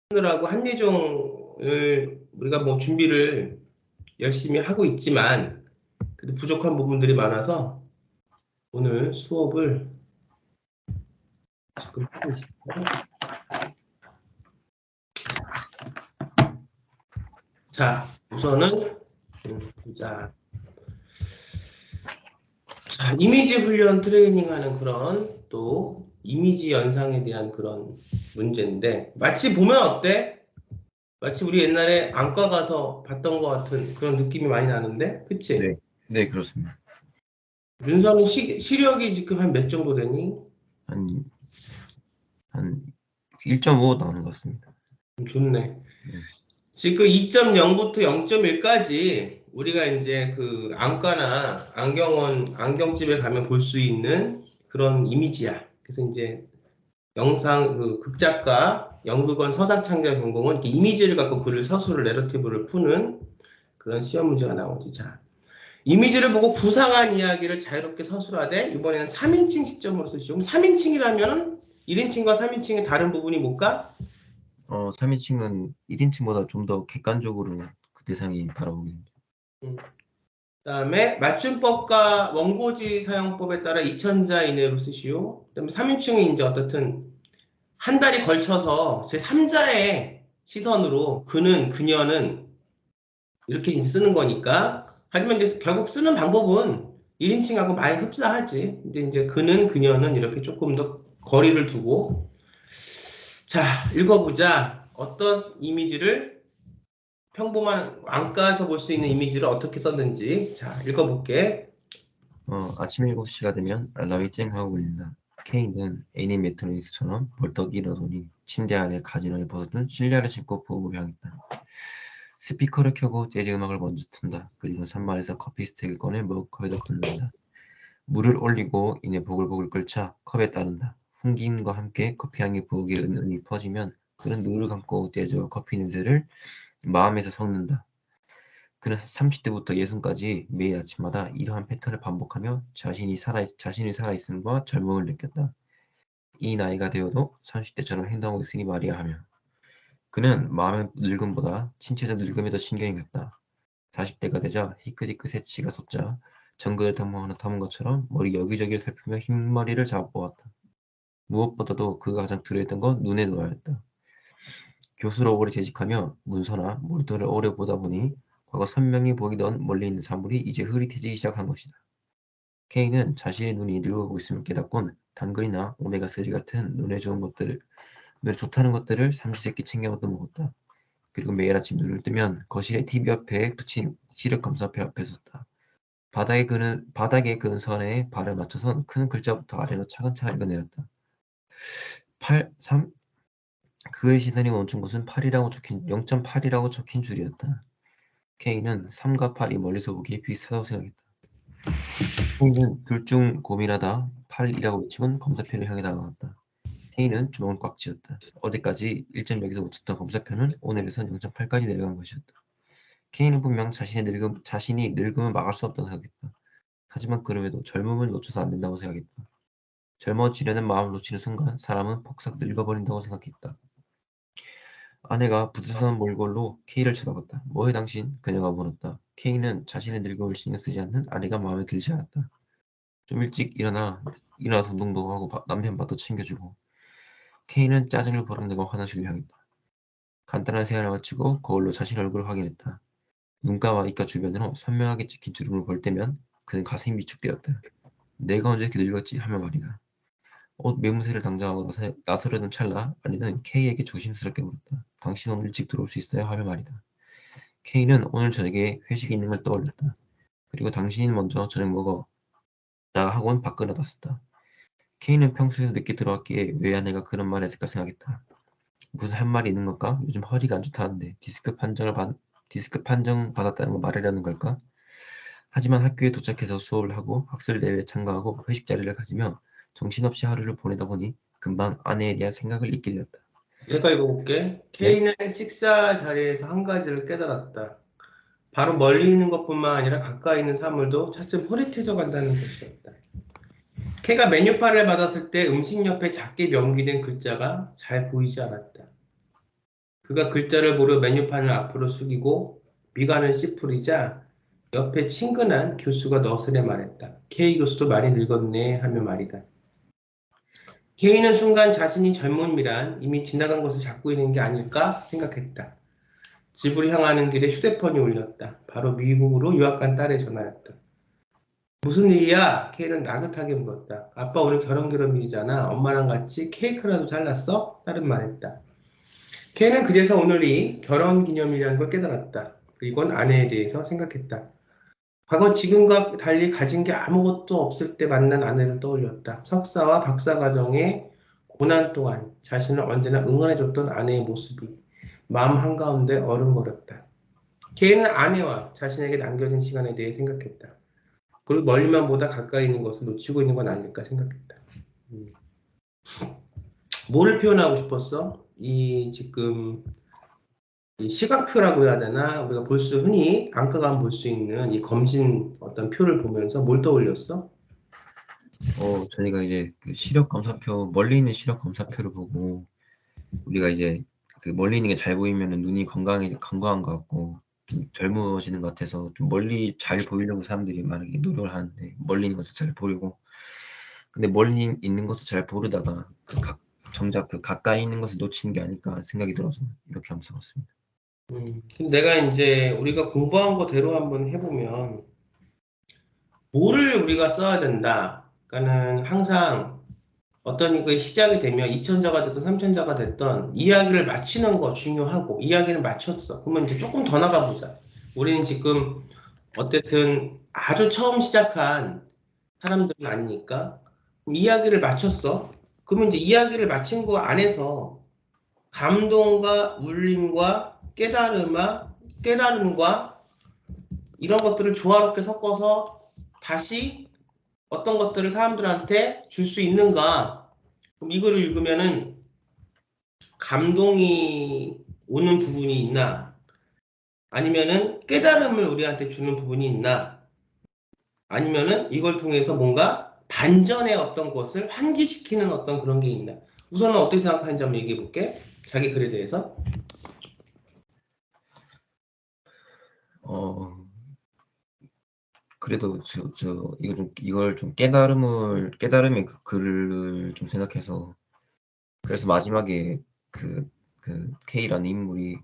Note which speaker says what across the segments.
Speaker 1: 하느라고 한예종을 우리가 뭐 준비를 열심히 하고 있지만 그래도 부족한 부분들이 많아서 오늘 수업을 지금 하고 있습니다. 자, 우선은 보자. 자, 이미지 훈련 트레이닝하는 그런 또 이미지 연상에 대한 그런 문제인데 마치 보면 어때? 마치 우리 옛날에 안과 가서 봤던 것 같은 그런 느낌이 많이 나는데, 그치?
Speaker 2: 네, 네, 그렇습니다.
Speaker 1: 윤서는 시력이 지금 한 몇 정도 되니?
Speaker 2: 한 1.5 나오는 것 같습니다.
Speaker 1: 좋네.
Speaker 2: 네.
Speaker 1: 지금 2.0부터 0.1까지 우리가 이제 그 안과나 안경원, 안경집에 가면 볼 수 있는 그런 이미지야. 그래서 이제 영상, 그 극작가, 연극원 서작창작 전공은 이렇게 이미지를 갖고 글을, 서술을, 내러티브를 푸는 그런 시험 문제가 나오지. 자, 이미지를 보고 구상한 이야기를 자유롭게 서술하되 이번에는 3인칭 시점으로 쓰시죠. 그럼 3인칭이라면 1인칭과 3인칭의 다른 부분이 뭘까?
Speaker 2: 3인칭은 1인칭보다 좀 더 객관적으로 그 대상이 바라보겠습니다.
Speaker 1: 그다음에 맞춤법과 원고지 사용법에 따라 2천자 이내로 쓰시오. 그다음에 3인칭은 이제 어떻든 한 달이 걸쳐서 제 3자의 시선으로 그는, 그녀는 이렇게 이제 쓰는 거니까. 하지만 이제 결국 쓰는 방법은 1인칭하고 많이 흡사하지. 근데 이제 그는, 그녀는 이렇게 조금 더 거리를 두고. 자, 읽어보자. 어떤 이미지를 평범한 안가에서 볼 수 있는 이미지를 어떻게 썼는지. 자, 읽어볼게.
Speaker 2: 아침 7시가 되면 알람이 쨍 하고 울린다. 케이는 애니 매트리스처럼 벌떡 일어서니 침대 안에 가지런히 벗어둔 실내화를 신고 부엌으로 향했다. 스피커를 켜고 재즈 음악을 먼저 튼다. 그리고 산만해서 커피 스틱을 꺼내 머그컵에다 붓는다. 물을 올리고 이내 보글보글 끓자 컵에 따른다. 풍김과 함께 커피향이 부엌에 은은히 퍼지면 그는 눈을 감고 재즈와 커피 냄새를 마음에서 섞는다. 그는 30대부터 60까지 매일 아침마다 이러한 패턴을 반복하며 자신이 살아있음과 젊음을 느꼈다. 이 나이가 되어도 30대처럼 행동하고 있으니 말이야 하며 그는 마음의 늙음보다 신체적 늙음에 더 신경이 갔다. 40대가 되자 히끗히끗 새치가 솟자 정글을 탐험하는 것처럼 머리 여기저기를 살피며 흰머리를 잡아보았다. 무엇보다도 그가 가장 두려워했던 건 눈의 노화였다. 교수로 오래 재직하며 문서나 모니터를 오래 보다 보니 과거 선명히 보이던 멀리 있는 사물이 이제 흐릿해지기 시작한 것이다. K는 자신의 눈이 늙어가고 있음을 깨닫곤 당근이나 오메가3 같은 눈에 좋다는 것들을 삼시세끼 챙겨 얻어먹었다. 그리고 매일 아침 눈을 뜨면 거실의 TV 옆에 붙인 시력 검사표 앞에 섰다. 바닥에 그은 선에 발을 맞춰선 큰 글자부터 아래로 차근차근 읽어내렸다. 8, 3? 그의 시선이 멈춘 곳은 0.8이라고 적힌 줄이었다. K는 3과 8이 멀리서 보기에 비슷하다고 생각했다. K는 둘 중 고민하다 8이라고 외치곤 검사표를 향해 다가갔다. K는 주먹을 꽉 쥐었다. 어제까지 1.0에서 멈췄던 검사표는 오늘에선 0.8까지 내려간 것이었다. K는 분명 자신이 늙음을 막을 수 없다고 생각했다. 하지만 그럼에도 젊음을 놓쳐서 안 된다고 생각했다. 젊어지려는 마음을 놓치는 순간 사람은 폭삭 늙어버린다고 생각했다. 아내가 부드러운 몰골로 K를 쳐다봤다. 뭐해 당신? 그녀가 물었다. K는 자신의 늙음을 신경 쓰지 않는 아내가 마음에 들지 않았다. 좀 일찍 일어나서 운동도 하고 남편 밥도 챙겨주고. K는 짜증을 버럭내고 화장실을 향했다. 간단한 생활을 마치고 거울로 자신의 얼굴을 확인했다. 눈가와 입가 주변으로 선명하게 찍힌 주름을 볼 때면 그는 가슴이 위축되었다. 내가 언제 이렇게 늙었지? 하며 말이다. 옷 매무새를 당장하고 나서려는 찰나 아내는 K에게 조심스럽게 물었다. 당신 오늘 일찍 들어올 수 있어요? 하며 말이다. K는 오늘 저녁에 회식이 있는 걸 떠올렸다. 그리고 당신이 먼저 저녁 먹어 라 하곤 밖을 나갔었다. K는 평소에도 늦게 들어왔기에 왜 아내가 그런 말을 했을까 생각했다. 무슨 할 말이 있는 걸까? 요즘 허리가 안 좋다는데 디스크 판정 받았다는 거 말하려는 걸까? 하지만 학교에 도착해서 수업을 하고 학술 대회에 참가하고 회식 자리를 가지며 정신없이 하루를 보내다 보니 금방 아내에 대한 생각을 잊게 되었다.
Speaker 1: 제가 읽어볼게.
Speaker 2: 네?
Speaker 1: K는 식사 자리에서 한 가지를 깨달았다. 바로 멀리 있는 것뿐만 아니라 가까이 있는 사물도 차츰 흐릿해져 간다는 것이었다. K가 메뉴판을 받았을 때 음식 옆에 작게 명기된 글자가 잘 보이지 않았다. 그가 글자를 보려 메뉴판을 앞으로 숙이고 미간을 찌푸리자 옆에 친근한 교수가 너스레 말했다. K 교수도 많이 늙었네 하며 말이다. K는 순간 자신이 젊음이란 이미 지나간 것을 잡고 있는 게 아닐까 생각했다. 집으로 향하는 길에 휴대폰이 울렸다. 바로 미국으로 유학 간 딸의 전화였다. 무슨 일이야? K는 나긋하게 물었다. 아빠 오늘 결혼 기념일이잖아. 엄마랑 같이 케이크라도 잘랐어? 딸은 말했다. K는 그제서 오늘이 결혼 기념일이라는 걸 깨달았다. 그리고는 아내에 대해서 생각했다. 과거 지금과 달리 가진 게 아무것도 없을 때 만난 아내를 떠올렸다. 석사와 박사 과정의 고난 동안 자신을 언제나 응원해줬던 아내의 모습이 마음 한가운데 어른거렸다. K는 아내와 자신에게 남겨진 시간에 대해 생각했다. 그리고 멀리만 보다 가까이 있는 것을 놓치고 있는 건 아닐까 생각했다. 뭐를 표현하고 싶었어? 지금 이 시각표라고 해야 되나? 우리가 흔히 안과 가면 볼 수 있는 이 검진 어떤 표를 보면서 뭘 떠올렸어?
Speaker 2: 저희가 이제 그 시력 검사표, 멀리 있는 시력 검사표를 보고 우리가 이제 그 멀리 있는 게 잘 보이면은 눈이 건강한 것 같고 좀 젊어지는 것 같아서 좀 멀리 잘 보이려고 사람들이 많이 노력을 하는데 멀리 있는 것을 잘 보려고 근데 멀리 있는 것을 잘 보려다가 정작 그 가까이 있는 것을 놓치는 게 아닐까 생각이 들어서 이렇게 한번 써봤습니다.
Speaker 1: 근데 내가 이제 우리가 공부한 거대로 한번 해보면 뭐를 우리가 써야 된다. 그러니까는 항상 어떤 그 시작이 되면 2천자가 됐든 3천자가 됐던 이야기를 마치는 거 중요하고 이야기를 마쳤어. 그러면 이제 조금 더 나가보자. 우리는 지금 어쨌든 아주 처음 시작한 사람들은 아니니까 그럼 이야기를 마쳤어. 그러면 이제 이야기를 마친 거 안에서 감동과 울림과 깨달음과 이런 것들을 조화롭게 섞어서 다시 어떤 것들을 사람들한테 줄 수 있는가? 그럼 이거를 읽으면은 감동이 오는 부분이 있나? 아니면은 깨달음을 우리한테 주는 부분이 있나? 아니면은 이걸 통해서 뭔가 반전의 어떤 것을 환기시키는 어떤 그런 게 있나? 우선은 어떻게 생각하는지 한번 얘기해 볼게. 자기 글에 대해서.
Speaker 2: 그래도 이걸 좀 깨달음의 그 글을 좀 생각해서 그래서 마지막에 그 K라는 인물이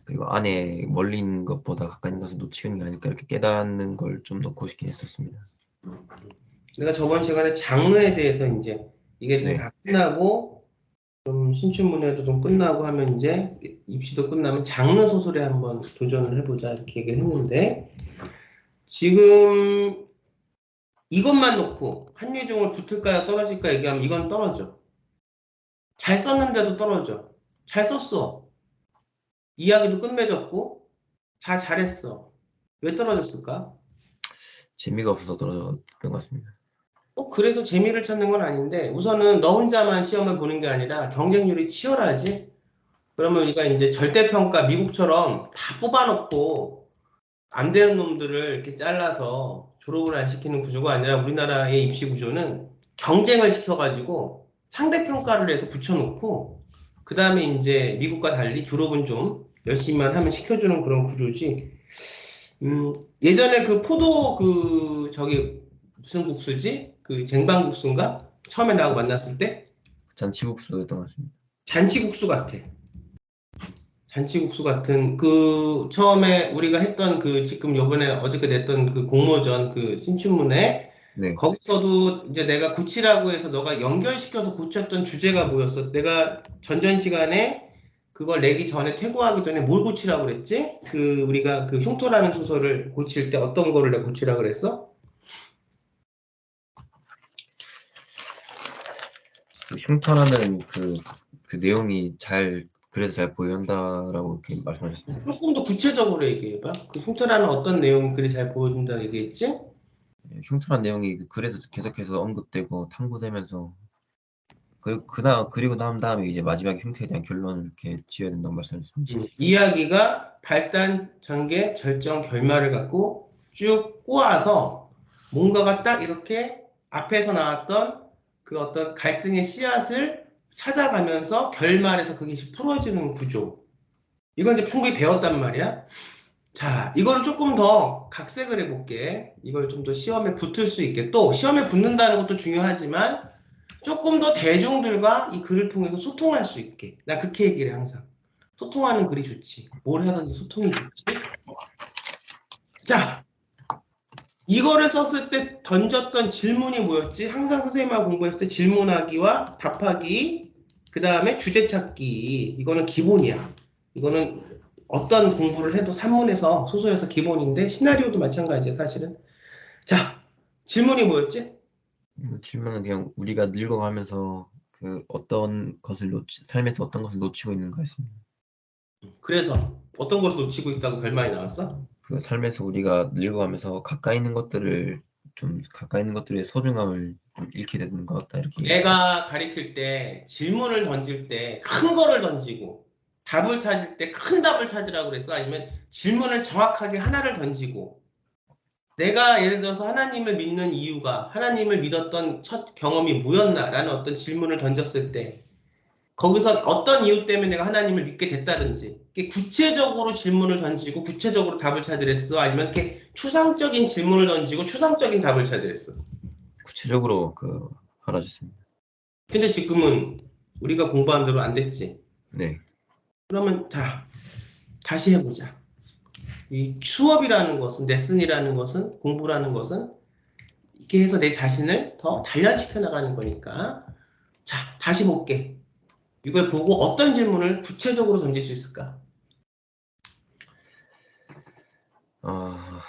Speaker 2: 그리고 안에 멀리 있는 것보다 가까이 있는 것을 놓치는 게 아닐까 이렇게 깨닫는 걸 좀 넣고 싶긴 했었습니다.
Speaker 1: 내가 저번 시간에 장르에 대해서 이제 이게 좀
Speaker 2: 네,
Speaker 1: 다 끝나고 좀 신춘문예도 좀 끝나고 하면 이제 입시도 끝나면 장르 소설에 한번 도전을 해보자 이렇게 얘기를 했는데 지금 이것만 놓고 한예종을 붙을까요 떨어질까 얘기하면 이건 떨어져. 잘 썼는데도 떨어져. 잘 썼어. 이야기도 끝맺었고 다 잘했어. 왜 떨어졌을까?
Speaker 2: 재미가 없어서 떨어졌던 것 같습니다.
Speaker 1: 그래서 재미를 찾는 건 아닌데 우선은 너 혼자만 시험을 보는 게 아니라 경쟁률이 치열하지. 그러면 우리가 이제 절대평가 미국처럼 다 뽑아놓고 안 되는 놈들을 이렇게 잘라서 졸업을 안 시키는 구조가 아니라 우리나라의 입시 구조는 경쟁을 시켜가지고 상대평가를 해서 붙여놓고 그 다음에 이제 미국과 달리 졸업은 좀 열심히만 하면 시켜주는 그런 구조지. 예전에 그 포도 무슨 국수지? 그 쟁반국수인가? 처음에 나하고 만났을 때
Speaker 2: 잔치국수였던 것 같습니다.
Speaker 1: 잔치국수 같아. 잔치국수 같은 처음에 우리가 했던 지금 요번에 어저께 냈던 그 공모전 신춘문예
Speaker 2: 네,
Speaker 1: 거기서도 이제 내가 고치라고 해서 너가 연결시켜서 고쳤던 주제가 뭐였어? 내가 전전 시간에 그걸 내기 전에 퇴고하기 전에 뭘 고치라고 그랬지? 우리가 흉터라는 소설을 고칠 때 어떤 거를 내가 고치라고 그랬어?
Speaker 2: 흉터라는 그 내용이 그래도 잘 보인다라고 이렇게 말씀하셨습니다.
Speaker 1: 조금 더 구체적으로 얘기해봐. 흉터라는 어떤 내용이 글이 잘 보여준다 얘기했지?
Speaker 2: 흉터란 내용이 그래서 계속해서 언급되고 탐구되면서 그리고 난 다음에 이제 마지막에 흉터에 대한 결론을 이렇게 지어야 된다고 말씀하셨습니다.
Speaker 1: 이야기가 발단, 전개, 절정, 결말을 갖고 쭉 꼬아서 뭔가가 딱 이렇게 앞에서 나왔던 그 어떤 갈등의 씨앗을 찾아가면서 결말에서 그게 풀어지는 구조. 이건 이제 충분히 배웠단 말이야. 자, 이거를 조금 더 각색을 해볼게. 이걸 좀 더 시험에 붙을 수 있게. 또 시험에 붙는다는 것도 중요하지만 조금 더 대중들과 이 글을 통해서 소통할 수 있게. 나 그렇게 얘기를 해, 항상. 소통하는 글이 좋지. 뭘 하든지 소통이 좋지. 자, 이거를 썼을 때 던졌던 질문이 뭐였지? 항상 선생님하고 공부했을 때 질문하기와 답하기, 그 다음에 주제 찾기. 이거는 기본이야. 이거는 어떤 공부를 해도 산문에서, 소설에서 기본인데, 시나리오도 마찬가지야, 사실은. 자, 질문이 뭐였지?
Speaker 2: 질문은 그냥 우리가 늙어가면서 그 어떤 것을 삶에서 어떤 것을 놓치고 있는가였습니다.
Speaker 1: 그래서 어떤 것을 놓치고 있다고 결말이 나왔어?
Speaker 2: 그 삶에서 우리가 늙어가면서 가까이 있는 것들을 좀 가까이 있는 것들의 소중함을 좀 잃게 되는 것 같다 이렇게.
Speaker 1: 내가 가리킬 때, 질문을 던질 때 큰 거를 던지고, 답을 찾을 때 큰 답을 찾으라고 그랬어? 아니면 질문을 정확하게 하나를 던지고, 내가 예를 들어서 하나님을 믿는 이유가, 하나님을 믿었던 첫 경험이 뭐였나라는 어떤 질문을 던졌을 때, 거기서 어떤 이유 때문에 내가 하나님을 믿게 됐다든지, 이렇게 구체적으로 질문을 던지고 구체적으로 답을 찾으랬어? 아니면 이렇게 추상적인 질문을 던지고 추상적인 답을 찾으랬어?
Speaker 2: 구체적으로 알아줬습니다.
Speaker 1: 근데 지금은 우리가 공부한 대로 안 됐지.
Speaker 2: 네.
Speaker 1: 그러면 자, 다시 해보자. 이 수업이라는 것은, 레슨이라는 것은, 공부라는 것은 이렇게 해서 내 자신을 더 단련시켜 나가는 거니까. 자, 다시 볼게. 이걸 보고 어떤 질문을 구체적으로 던질 수 있을까?
Speaker 2: 아,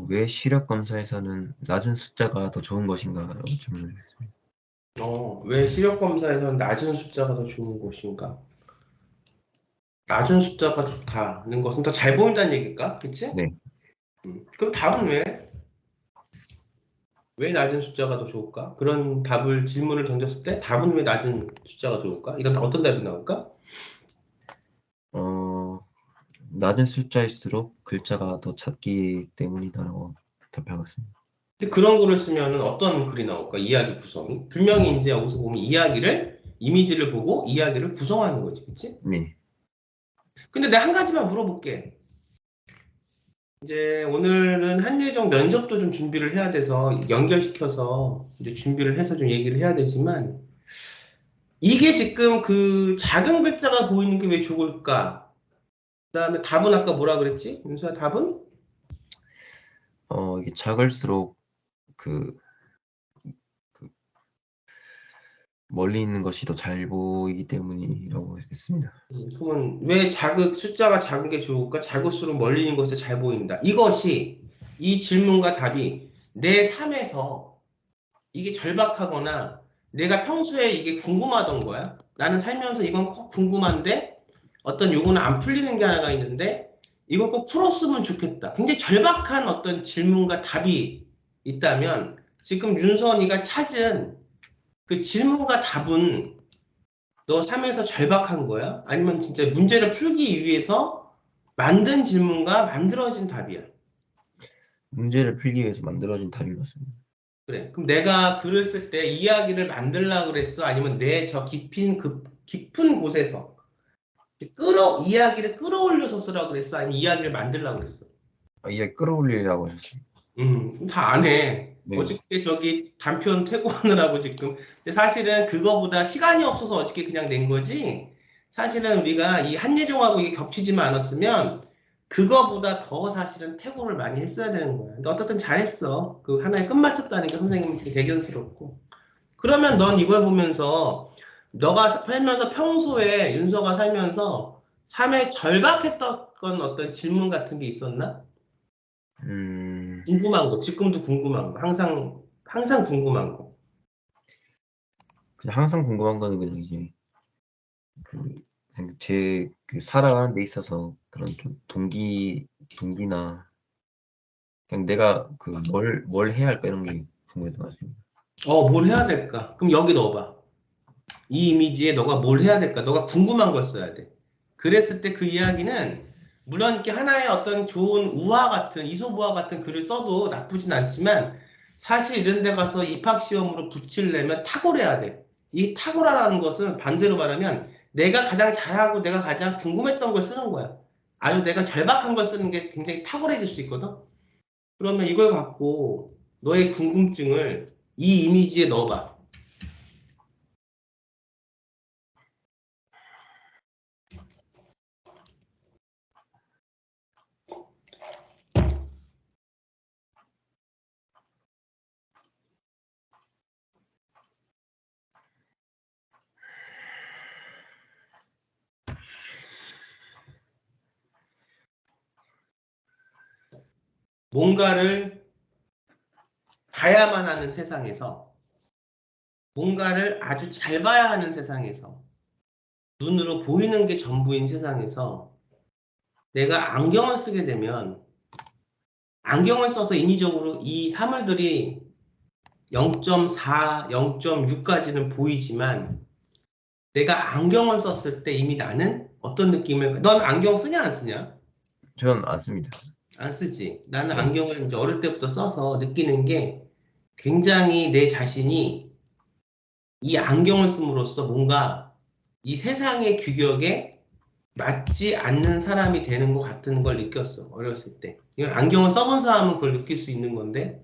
Speaker 2: 왜 시력 검사에서는 낮은 숫자가 더 좋은 것인가라고 질문을 했습니다.
Speaker 1: 왜 시력 검사에서는 낮은 숫자가 더 좋은 것인가? 낮은 숫자가 좋다는 것은 더 잘 보인다는 얘기일까? 그치?
Speaker 2: 네.
Speaker 1: 그럼 답은 왜? 왜 낮은 숫자가 더 좋을까? 그런 답을, 질문을 던졌을 때 답은 왜 낮은 숫자가 좋을까? 이런 어떤 답이 나올까?
Speaker 2: 낮은 숫자일수록 글자가 더 찾기 때문이다라고 답하고 있습니다.
Speaker 1: 근데 그런 글을 쓰면 어떤 글이 나올까? 이야기 구성이. 분명히 이제 여기서 보면 이미지를 보고 이야기를 구성하는 거지. 그치?
Speaker 2: 네.
Speaker 1: 근데 내가 한 가지만 물어볼게. 이제 오늘은 한예종 면접도 좀 준비를 해야 돼서 연결시켜서 이제 준비를 해서 좀 얘기를 해야 되지만 이게 지금 그 작은 글자가 보이는 게 왜 좋을까? 그다음에 답은 아까 뭐라 그랬지? 윤수야 답은?
Speaker 2: 이게 작을수록 그 멀리 있는 것이 더 잘 보이기 때문이라고 했습니다.
Speaker 1: 그러면 왜 숫자가 작은 게 좋을까? 작을수록 멀리 있는 것이 잘 보인다. 이 질문과 답이 내 삶에서 이게 절박하거나 내가 평소에 이게 궁금하던 거야. 나는 살면서 이건 꼭 궁금한데 어떤 요거는 안 풀리는 게 하나가 있는데 이걸 꼭 풀었으면 좋겠다. 굉장히 절박한 어떤 질문과 답이 있다면 지금 윤선이가 찾은 그 질문과 답은 너 삶에서 절박한 거야? 아니면 진짜 문제를 풀기 위해서 만든 질문과 만들어진 답이야?
Speaker 2: 문제를 풀기 위해서 만들어진 답인 것 같습니다.
Speaker 1: 그래. 그럼 내가 글을 쓸 때 이야기를 만들려고 그랬어? 아니면 내 저 깊은 곳에서 이야기를 끌어올려서 쓰라고 그랬어? 아니면 이야기를 만들려고 그랬어?
Speaker 2: 이야기 끌어올리려고 하셨습니다.
Speaker 1: 다 안 해.
Speaker 2: 네.
Speaker 1: 어저께 저기 단편 퇴고하느라고 지금. 근데 사실은 그거보다 시간이 없어서 어저께 그냥 낸 거지. 사실은 우리가 이 한예종하고 이게 겹치지만 않았으면 그거보다 더 사실은 퇴고를 많이 했어야 되는 거야. 근데 어쨌든 잘했어. 그 하나에 끝마쳤다니까 선생님이 되게 대견스럽고. 그러면 넌 이걸 보면서 너가 살면서 평소에 윤서가 살면서 삶에 절박했던 어떤 질문 같은 게 있었나? 궁금한 거, 지금도 궁금한 거, 항상 궁금한 거.
Speaker 2: 그냥 항상 궁금한 거는 그냥 이제 제 살아가는 데 있어서 그런 좀 동기나 그냥 내가 뭘 해야 할까 이런 게 궁금했던 것 같습니다.
Speaker 1: 뭘 해야 될까? 그럼 여기 넣어봐. 이 이미지에 너가 뭘 해야 될까? 너가 궁금한 걸 써야 돼. 그랬을 때 그 이야기는 물론 이렇게 하나의 어떤 좋은 우화 같은 이솝우화 같은 글을 써도 나쁘진 않지만 사실 이런 데 가서 입학시험으로 붙이려면 탁월해야 돼. 이 탁월하다는 것은 반대로 말하면 내가 가장 잘하고 내가 가장 궁금했던 걸 쓰는 거야. 아주 내가 절박한 걸 쓰는 게 굉장히 탁월해질 수 있거든. 그러면 이걸 갖고 너의 궁금증을 이 이미지에 넣어봐. 뭔가를 봐야만 하는 세상에서, 뭔가를 아주 잘 봐야 하는 세상에서, 눈으로 보이는 게 전부인 세상에서 내가 안경을 쓰게 되면 안경을 써서 인위적으로 이 사물들이 0.4, 0.6까지는 보이지만 내가 안경을 썼을 때 이미 나는 어떤 느낌을, 넌 안경 쓰냐 안 쓰냐?
Speaker 2: 저는 안 씁니다.
Speaker 1: 안 쓰지. 나는
Speaker 2: 네.
Speaker 1: 안경을 이제 어릴 때부터 써서 느끼는 게 굉장히 내 자신이 이 안경을 씀으로써 뭔가 이 세상의 규격에 맞지 않는 사람이 되는 것 같은 걸 느꼈어. 어렸을 때. 이건 안경을 써본 사람은 그걸 느낄 수 있는 건데.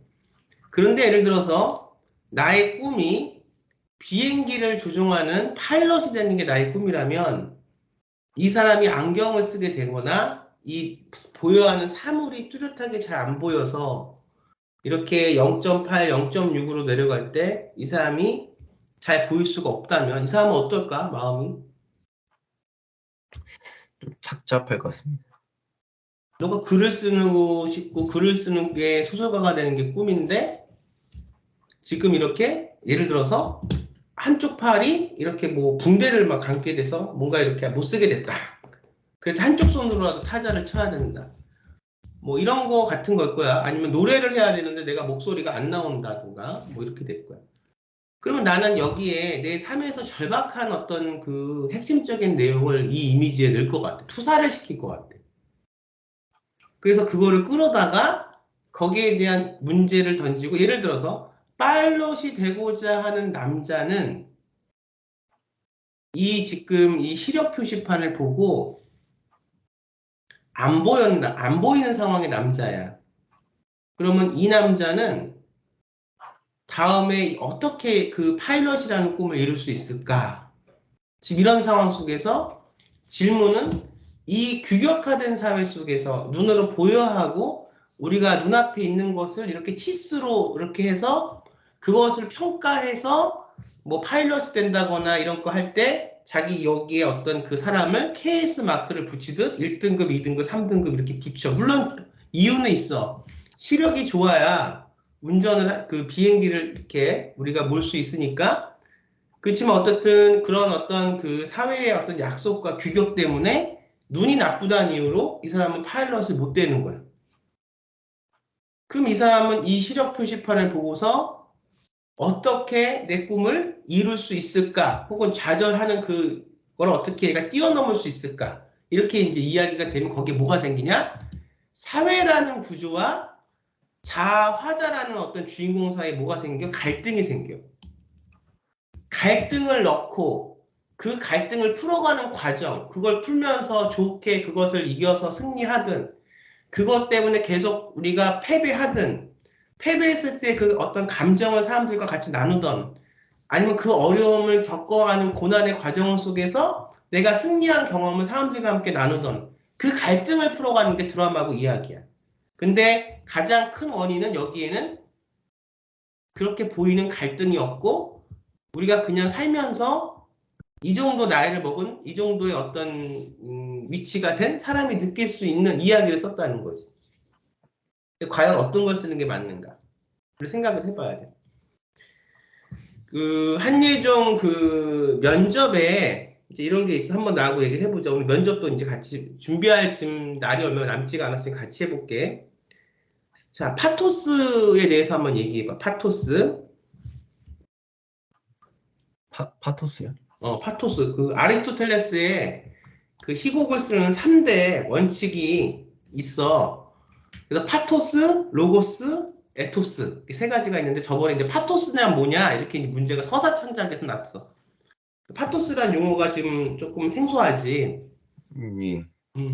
Speaker 1: 그런데 예를 들어서 나의 꿈이 비행기를 조종하는 파일럿이 되는 게 나의 꿈이라면 이 사람이 안경을 쓰게 되거나 이 보여야 하는 사물이 뚜렷하게 잘 안 보여서 이렇게 0.8, 0.6으로 내려갈 때 이 사람이 잘 보일 수가 없다면 이 사람은 어떨까? 마음이?
Speaker 2: 좀 착잡할 것 같습니다.
Speaker 1: 너가 글을 쓰고 싶고 글을 쓰는 게 소설가가 되는 게 꿈인데 지금 이렇게 예를 들어서 한쪽 팔이 이렇게 뭐 붕대를 막 감게 돼서 뭔가 이렇게 못 쓰게 됐다. 그래서 한쪽 손으로라도 타자를 쳐야 된다. 뭐 이런 거 같은 걸 거야. 아니면 노래를 해야 되는데 내가 목소리가 안 나온다든가 뭐 이렇게 될 거야. 그러면 나는 여기에 내 삶에서 절박한 어떤 그 핵심적인 내용을 이 이미지에 넣을 것 같아. 투사를 시킬 것 같아. 그래서 그거를 끌어다가 거기에 대한 문제를 던지고 예를 들어서 파일럿이 되고자 하는 남자는 이 지금 이 시력 표시판을 보고 안 보였다, 안 보이는 상황의 남자야. 그러면 이 남자는 다음에 어떻게 그 파일럿이라는 꿈을 이룰 수 있을까? 지금 이런 상황 속에서 질문은 이 규격화된 사회 속에서 눈으로 보여야 하고 우리가 눈앞에 있는 것을 이렇게 치수로 이렇게 해서 그것을 평가해서 뭐 파일럿이 된다거나 이런 거 할 때 자기 여기에 어떤 그 사람을 KS 마크를 붙이듯 1등급, 2등급, 3등급 이렇게 붙여. 물론 이유는 있어. 시력이 좋아야 운전을 그 비행기를 이렇게 우리가 몰 수 있으니까. 그렇지만 어떻든 그런 어떤 그 사회의 어떤 약속과 규격 때문에 눈이 나쁘다는 이유로 이 사람은 파일럿을 못 되는 거야. 그럼 이 사람은 이 시력 표시판을 보고서 어떻게 내 꿈을 이룰 수 있을까? 혹은 좌절하는 그걸 어떻게 얘가 뛰어넘을 수 있을까? 이렇게 이제 이야기가 되면 거기에 뭐가 생기냐? 사회라는 구조와 자화자라는 어떤 주인공 사이에 뭐가 생겨? 갈등이 생겨. 갈등을 넣고 그 갈등을 풀어가는 과정, 그걸 풀면서 좋게 그것을 이겨서 승리하든, 그것 때문에 계속 우리가 패배하든, 패배했을 때 그 어떤 감정을 사람들과 같이 나누던, 아니면 그 어려움을 겪어가는 고난의 과정 속에서 내가 승리한 경험을 사람들과 함께 나누던, 그 갈등을 풀어가는 게 드라마고 이야기야. 근데 가장 큰 원인은 여기에는 그렇게 보이는 갈등이 없고, 우리가 그냥 살면서 이 정도 나이를 먹은 이 정도의 어떤 위치가 된 사람이 느낄 수 있는 이야기를 썼다는 거지. 과연 어떤 걸 쓰는 게 맞는가? 를 생각을 해봐야 돼. 그 한예종 그 면접에 이제 이런 게 있어. 한번 나하고 얘기를 해보자. 오늘 면접도 이제 같이 준비할 지금 날이 얼마 남지가 않았으니까 같이 해볼게. 자, 파토스에 대해서 한번 얘기해봐. 파토스.
Speaker 2: 파토스요?
Speaker 1: 파토스. 그 아리스토텔레스의 그 희곡을 쓰는 3대 원칙이 있어. 그래서 파토스, 로고스, 에토스 이렇게 세 가지가 있는데 저번에 이제 파토스냐 뭐냐 이렇게 이제 문제가 서사천작에서 났어. 파토스란 용어가 지금 조금 생소하지.
Speaker 2: 예.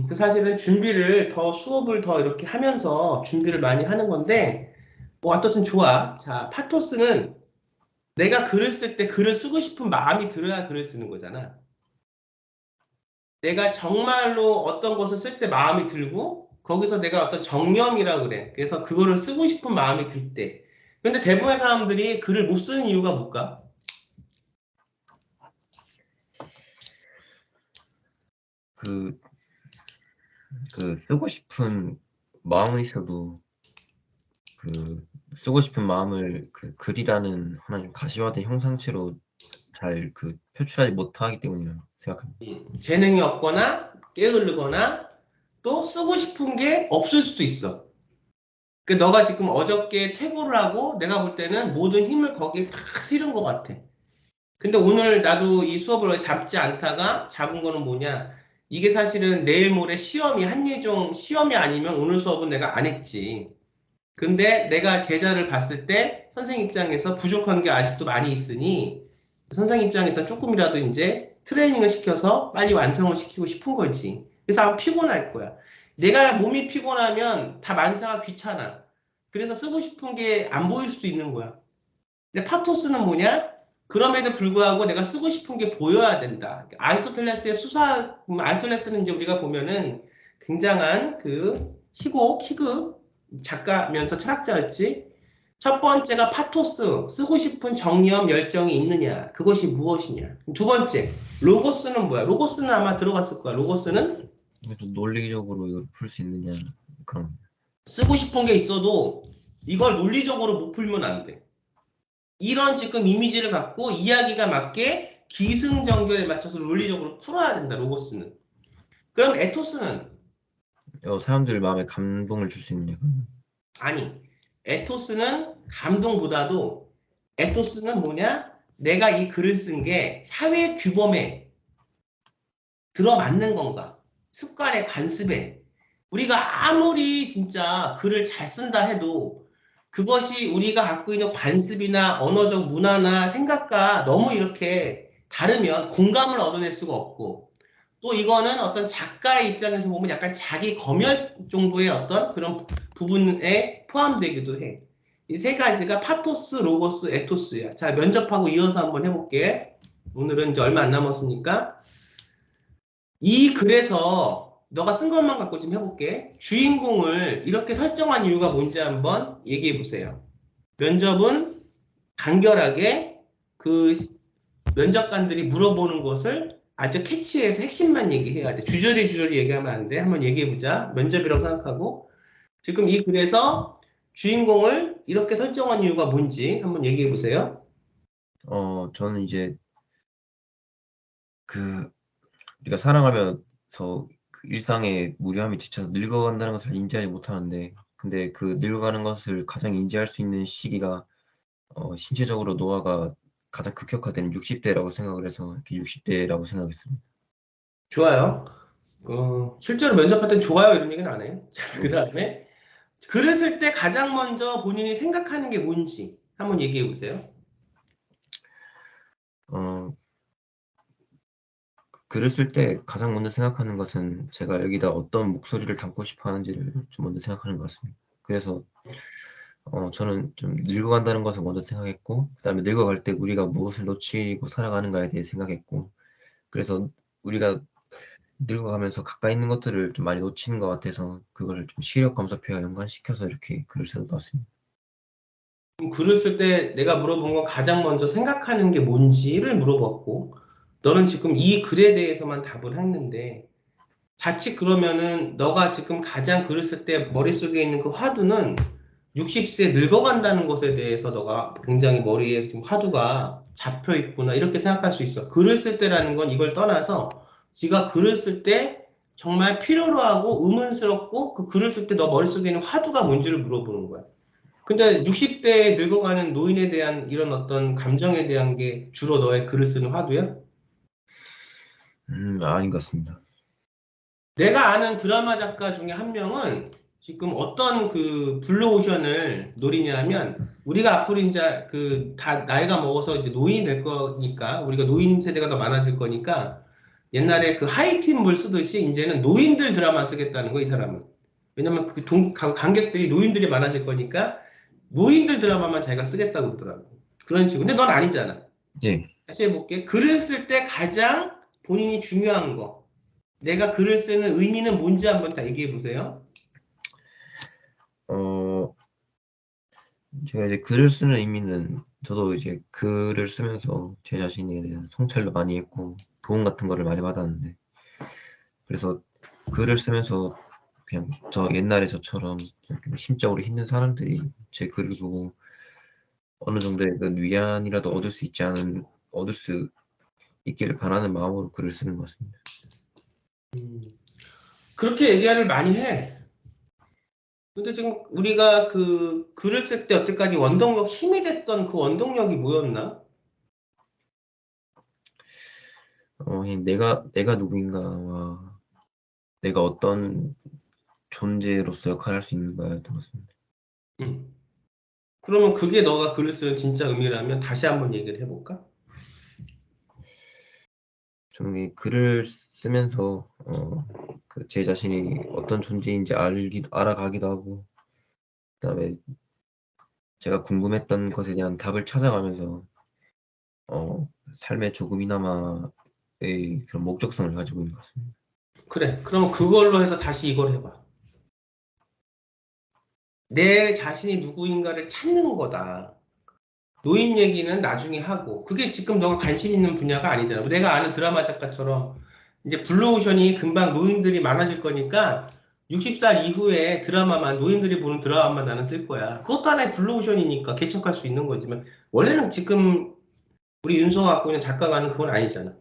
Speaker 1: 그 사실은 준비를 더 수업을 더 이렇게 하면서 준비를 많이 하는 건데 뭐 어떻든 좋아. 자, 파토스는 내가 글을 쓸 때 글을 쓰고 싶은 마음이 들어야 글을 쓰는 거잖아. 내가 정말로 어떤 것을 쓸 때 마음이 들고 거기서 내가 어떤 정념이라고 그래. 그래서 그거를 쓰고 싶은 마음이 들 때. 근데 대부분의 사람들이 글을 못 쓰는 이유가 뭘까?
Speaker 2: 그, 쓰고 싶은 마음은 있어도 그 쓰고 싶은 마음을 그 글이라는 하나의 가시화된 형상체로 잘 그 표출하지 못하기 때문이라고 생각합니다.
Speaker 1: 재능이 없거나 게으르거나 또 쓰고 싶은 게 없을 수도 있어. 그 너가 지금 어저께 퇴고를 하고 내가 볼 때는 모든 힘을 거기에 다 실은 것 같아. 근데 오늘 나도 이 수업을 잡지 않다가 잡은 거는 뭐냐? 이게 사실은 내일 모레 시험이 한예종 시험이 아니면 오늘 수업은 내가 안 했지. 근데 내가 제자를 봤을 때 선생님 입장에서 부족한 게 아직도 많이 있으니 선생님 입장에서 조금이라도 이제 트레이닝을 시켜서 빨리 완성을 시키고 싶은 거지. 그래서 아마 피곤할 거야. 내가 몸이 피곤하면 다 만사가 귀찮아. 그래서 쓰고 싶은 게 안 보일 수도 있는 거야. 근데 파토스는 뭐냐? 그럼에도 불구하고 내가 쓰고 싶은 게 보여야 된다. 아리스토텔레스의 아리스토텔레스는 이제 우리가 보면은 굉장한 그 희극 작가면서 철학자였지. 첫 번째가 파토스, 쓰고 싶은 정념, 열정이 있느냐, 그것이 무엇이냐. 두 번째, 로고스는 뭐야? 로고스는 아마 들어봤을 거야. 로고스는
Speaker 2: 좀 논리적으로 이걸 풀 수 있느냐 그런.
Speaker 1: 쓰고 싶은 게 있어도 이걸 논리적으로 못 풀면 안 돼. 이런 지금 이미지를 갖고 이야기가 맞게 기승전결에 맞춰서 논리적으로 풀어야 된다, 로고스는. 그럼 에토스는?
Speaker 2: 사람들 마음에 감동을 줄 수 있느냐 그런.
Speaker 1: 아니, 에토스는 감동보다도 에토스는 뭐냐? 내가 이 글을 쓴 게 사회 규범에 들어맞는 건가? 습관의 관습에. 우리가 아무리 진짜 글을 잘 쓴다 해도 그것이 우리가 갖고 있는 관습이나 언어적 문화나 생각과 너무 이렇게 다르면 공감을 얻어낼 수가 없고 또 이거는 어떤 작가의 입장에서 보면 약간 자기 검열 정도의 어떤 그런 부분에 포함되기도 해. 이 세 가지가 파토스, 로고스, 에토스야. 자, 면접하고 이어서 한번 해볼게. 오늘은 이제 얼마 안 남았으니까. 이 글에서 너가 쓴 것만 갖고 좀 해볼게. 주인공을 이렇게 설정한 이유가 뭔지 한번 얘기해 보세요. 면접은 간결하게 그 면접관들이 물어보는 것을 아주 캐치해서 핵심만 얘기해야 돼. 주저리 얘기하면 안 돼. 한번 얘기해 보자. 면접이라고 생각하고. 지금 이 글에서 주인공을 이렇게 설정한 이유가 뭔지 한번 얘기해 보세요.
Speaker 2: 저는 이제 그 우리가 살아가면서 그 일상의 무료함이 지쳐서 늙어간다는 것을 인지하지 못하는데, 근데 그 늙어가는 것을 가장 인지할 수 있는 시기가 신체적으로 노화가 가장 급격화되는 60대라고 생각을 해서 이렇게 60대라고 생각했습니다.
Speaker 1: 좋아요. 실제로 면접할 땐 좋아요 이런 얘기는 안 해요. 자, 그 다음에 글을 쓸 때 가장 먼저 본인이 생각하는 게 뭔지 한번 얘기해 보세요.
Speaker 2: 어, 글을 쓸 때 가장 먼저 생각하는 것은 제가 여기다 어떤 목소리를 담고 싶어 하는지를 좀 먼저 생각하는 것 같습니다. 그래서 저는 좀 늙어간다는 것을 먼저 생각했고, 그다음에 늙어갈 때 우리가 무엇을 놓치고 살아가는가에 대해 생각했고, 그래서 우리가 늙어가면서 가까이 있는 것들을 좀 많이 놓치는 것 같아서 그걸 좀 시력 검사표와 연관시켜서 이렇게 글을 쓰는 것 같습니다.
Speaker 1: 글을 쓸 때 내가 물어본 건 가장 먼저 생각하는 게 뭔지를 물어봤고, 너는 지금 이 글에 대해서만 답을 했는데, 자칫 그러면은 너가 지금 가장 글을 쓸 때 머릿속에 있는 그 화두는 60세 늙어간다는 것에 대해서 너가 굉장히 머리에 지금 화두가 잡혀 있구나 이렇게 생각할 수 있어. 글을 쓸 때라는 건 이걸 떠나서 지가 글을 쓸 때 정말 필요로 하고 의문스럽고 그 글을 쓸 때 너 머릿속에 있는 화두가 뭔지를 물어보는 거야. 근데 60대에 늙어가는 노인에 대한 이런 어떤 감정에 대한 게 주로 너의 글을 쓰는 화두야?
Speaker 2: 아닌 것 같습니다.
Speaker 1: 내가 아는 드라마 작가 중에 한 명은 지금 어떤 그 블루오션을 노리냐면 우리가 앞으로 이제 그 다 나이가 먹어서 이제 노인이 될 거니까 우리가 노인 세대가 더 많아질 거니까 옛날에 그 하이틴물 쓰듯이 이제는 노인들 드라마 쓰겠다는 거 이 사람은. 왜냐면 그 관객들이 노인들이 많아질 거니까 노인들 드라마만 자기가 쓰겠다고 그러더라고. 그런 식으로. 근데 넌 아니잖아.
Speaker 2: 예.
Speaker 1: 다시 해볼게. 글을 쓸 때 가장 본인이 중요한 거. 내가 글을 쓰는 의미는 뭔지 한번 다 얘기해 보세요.
Speaker 2: 어, 제가 이제 글을 쓰는 의미는 저도 이제 글을 쓰면서 제 자신에 대한 성찰도 많이 했고 도움 같은 거를 많이 받았는데 그래서 글을 쓰면서 그냥 저 옛날에 저처럼 좀 심적으로 힘든 사람들이 제 글을 보고 어느 정도의 그 위안이라도 얻을 수 있기를 바라는 마음으로 글을 쓰는 것 같습니다.
Speaker 1: 그렇게 얘기를 많이 해. 근데 지금 우리가 그 글을 쓸 때 여태까지 원동력, 힘이 됐던 그 원동력이 뭐였나?
Speaker 2: 그냥 내가 누구인가와 내가 어떤 존재로서 역할을 할 수 있는가였던 것 같습니다.
Speaker 1: 음. 그러면 그게 너가 글을 쓰는 진짜 의미라면 다시 한번 얘기를 해볼까?
Speaker 2: 저는 이 글을 쓰면서 그제 자신이 어떤 존재인지 알아가기도 하고 그다음에 제가 궁금했던 것에 대한 답을 찾아가면서 삶에 조금이나마의 그런 목적성을 가지고 있는 것 같습니다.
Speaker 1: 그래. 그러면 그걸로 해서 다시 이걸 해봐. 내 자신이 누구인가를 찾는 거다. 노인 얘기는 나중에 하고 그게 지금 너가 관심 있는 분야가 아니잖아. 내가 아는 드라마 작가처럼 이제 블루오션이 금방 노인들이 많아질 거니까 60살 이후에 드라마만 노인들이 보는 드라마만 나는 쓸 거야. 그것도 하나의 블루오션이니까 개척할 수 있는 거지만 원래는 지금 우리 윤서가 갖고 있는 작가가 하는 그건 아니잖아.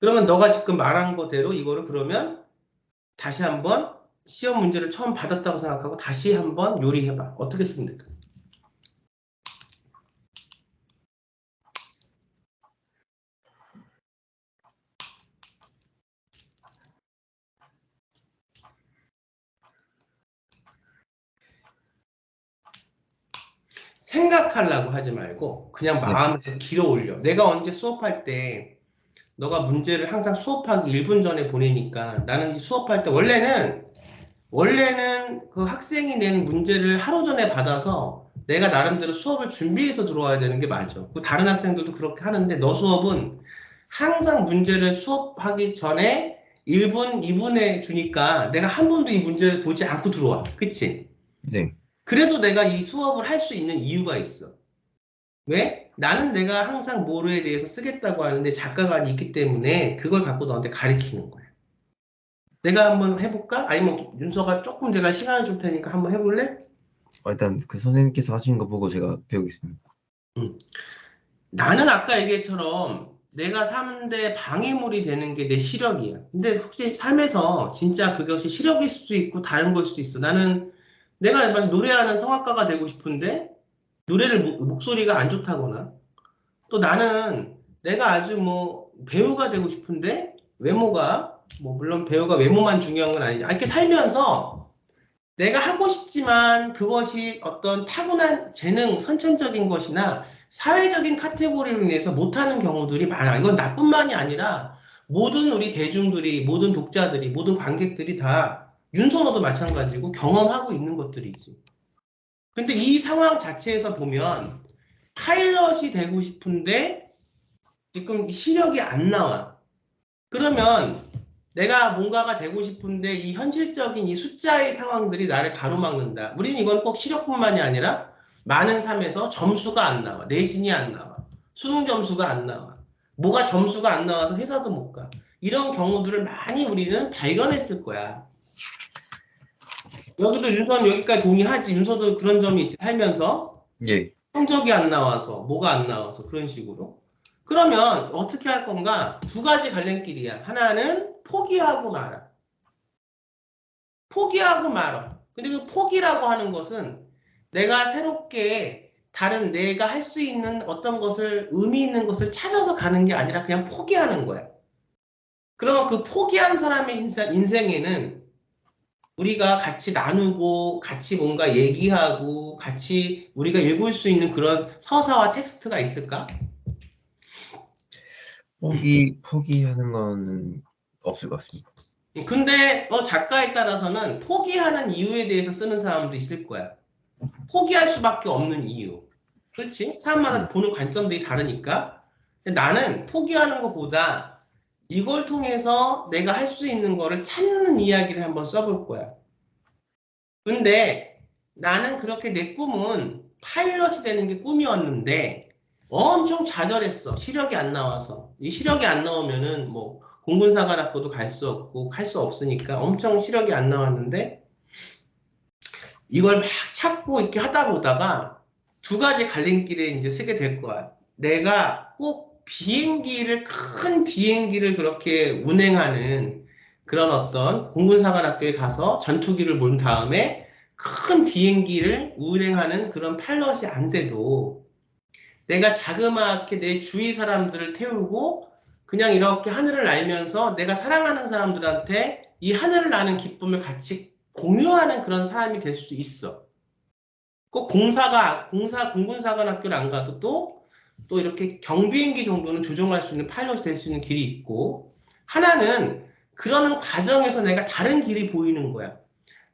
Speaker 1: 그러면 너가 지금 말한 거대로 이거를 그러면 다시 한번 시험 문제를 처음 받았다고 생각하고 다시 한번 요리해봐. 어떻게 쓰면 될까? 생각하려고 하지 말고 그냥
Speaker 2: 네,
Speaker 1: 마음에서 길어 올려. 내가 언제 수업할 때 너가 문제를 항상 수업하기 1분 전에 보내니까 나는 이 수업할 때 원래는 그 학생이 낸 문제를 하루 전에 받아서 내가 나름대로 수업을 준비해서 들어와야 되는 게 맞아. 그 다른 학생들도 그렇게 하는데 너 수업은 항상 문제를 수업하기 전에 1분, 2분에 주니까 내가 한 번도 이 문제를 보지 않고 들어와. 그치?
Speaker 2: 네.
Speaker 1: 그래도 내가 이 수업을 할 수 있는 이유가 있어. 왜? 나는 내가 항상 뭐에 대해서 쓰겠다고 하는데 작가가 있기 때문에 그걸 갖고 너한테 가르치는 거야. 내가 한번 해볼까? 아니면 윤서가 조금 제가 시간을 줄 테니까 한번 해볼래?
Speaker 2: 일단 그 선생님께서 하신 거 보고 제가 배우겠습니다.
Speaker 1: 음. 나는 아까 얘기처럼 내가 사는데 방해물이 되는 게 내 시력이야. 근데 혹시 삶에서 진짜 그것이 시력일 수도 있고 다른 걸 수도 있어. 나는 내가 만약 노래하는 성악가가 되고 싶은데 노래를 목소리가 안 좋다거나 또 나는 내가 아주 뭐 배우가 되고 싶은데 외모가 뭐 물론 배우가 외모만 중요한 건 아니지. 이렇게 살면서 내가 하고 싶지만 그것이 어떤 타고난 재능, 선천적인 것이나 사회적인 카테고리로 인해서 못하는 경우들이 많아. 이건 나뿐만이 아니라 모든 우리 대중들이, 모든 독자들이, 모든 관객들이 다 윤선호도 마찬가지고 경험하고 있는 것들이지. 근데 이 상황 자체에서 보면 파일럿이 되고 싶은데 지금 시력이 안 나와. 그러면 내가 뭔가가 되고 싶은데 이 현실적인 이 숫자의 상황들이 나를 가로막는다. 우리는 이건 꼭 시력뿐만이 아니라 많은 삶에서 점수가 안 나와. 내신이 안 나와. 수능 점수가 안 나와. 뭐가 점수가 안 나와서 회사도 못 가. 이런 경우들을 많이 우리는 발견했을 거야. 여기도 윤서는 여기까지 동의하지. 윤서도 그런 점이 있지. 살면서.
Speaker 2: 예.
Speaker 1: 성적이 안 나와서, 뭐가 안 나와서, 그런 식으로. 그러면 어떻게 할 건가? 두 가지 갈림길이야. 하나는 포기하고 말아. 포기하고 말아. 근데 그 포기라고 하는 것은 내가 새롭게 다른 내가 할 수 있는 어떤 것을, 의미 있는 것을 찾아서 가는 게 아니라 그냥 포기하는 거야. 그러면 그 포기한 사람의 인생에는 우리가 같이 나누고 같이 뭔가 얘기하고 같이 우리가 읽을 수 있는 그런 서사와 텍스트가 있을까?
Speaker 2: 포기하는 거는 없을 것 같습니다.
Speaker 1: 근데 작가에 따라서는 포기하는 이유에 대해서 쓰는 사람도 있을 거야. 포기할 수밖에 없는 이유. 그렇지? 사람마다 보는 관점들이 다르니까. 근데 나는 포기하는 것보다 이걸 통해서 내가 할 수 있는 거를 찾는 이야기를 한번 써볼 거야. 근데 나는 그렇게 내 꿈은 파일럿이 되는 게 꿈이었는데 엄청 좌절했어. 시력이 안 나와서. 이 시력이 안 나오면은 뭐 공군사관학교도 갈 수 없고 할 수 없으니까 엄청 시력이 안 나왔는데 이걸 막 찾고 이렇게 하다 보다가 두 가지 갈림길에 이제 서게 될 거야. 내가 꼭 큰 비행기를 그렇게 운행하는 그런 어떤 공군사관학교에 가서 전투기를 몰 다음에 큰 비행기를 운행하는 그런 파일럿이 안 돼도 내가 자그마하게 내 주위 사람들을 태우고 그냥 이렇게 하늘을 날면서 내가 사랑하는 사람들한테 이 하늘을 나는 기쁨을 같이 공유하는 그런 사람이 될 수도 있어. 꼭 공군사관학교를 안 가도 또 이렇게 경비행기 정도는 조종할 수 있는 파일럿이 될 수 있는 길이 있고, 하나는 그러는 과정에서 내가 다른 길이 보이는 거야.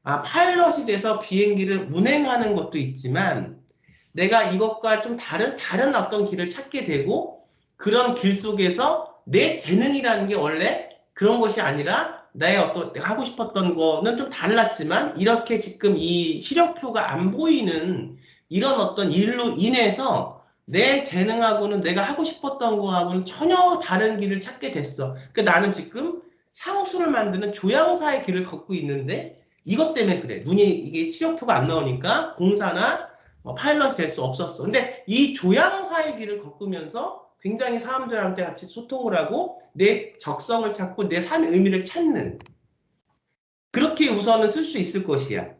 Speaker 1: 아, 파일럿이 돼서 비행기를 운행하는 것도 있지만, 내가 이것과 좀 다른 어떤 길을 찾게 되고, 그런 길 속에서 내 재능이라는 게 원래 그런 것이 아니라, 나의 어떤 내가 하고 싶었던 거는 좀 달랐지만, 이렇게 지금 이 시력표가 안 보이는 이런 어떤 일로 인해서 내 재능하고는 내가 하고 싶었던 거하고는 전혀 다른 길을 찾게 됐어. 그러니까 나는 지금 향수를 만드는 조향사의 길을 걷고 있는데, 이것 때문에 그래. 이게 시력표가 안 나오니까 공사나 파일럿이 될 수 없었어. 근데 이 조향사의 길을 겪으면서 굉장히 사람들한테 같이 소통을 하고 내 적성을 찾고 내 삶의 의미를 찾는 그렇게 우선은 쓸 수 있을 것이야.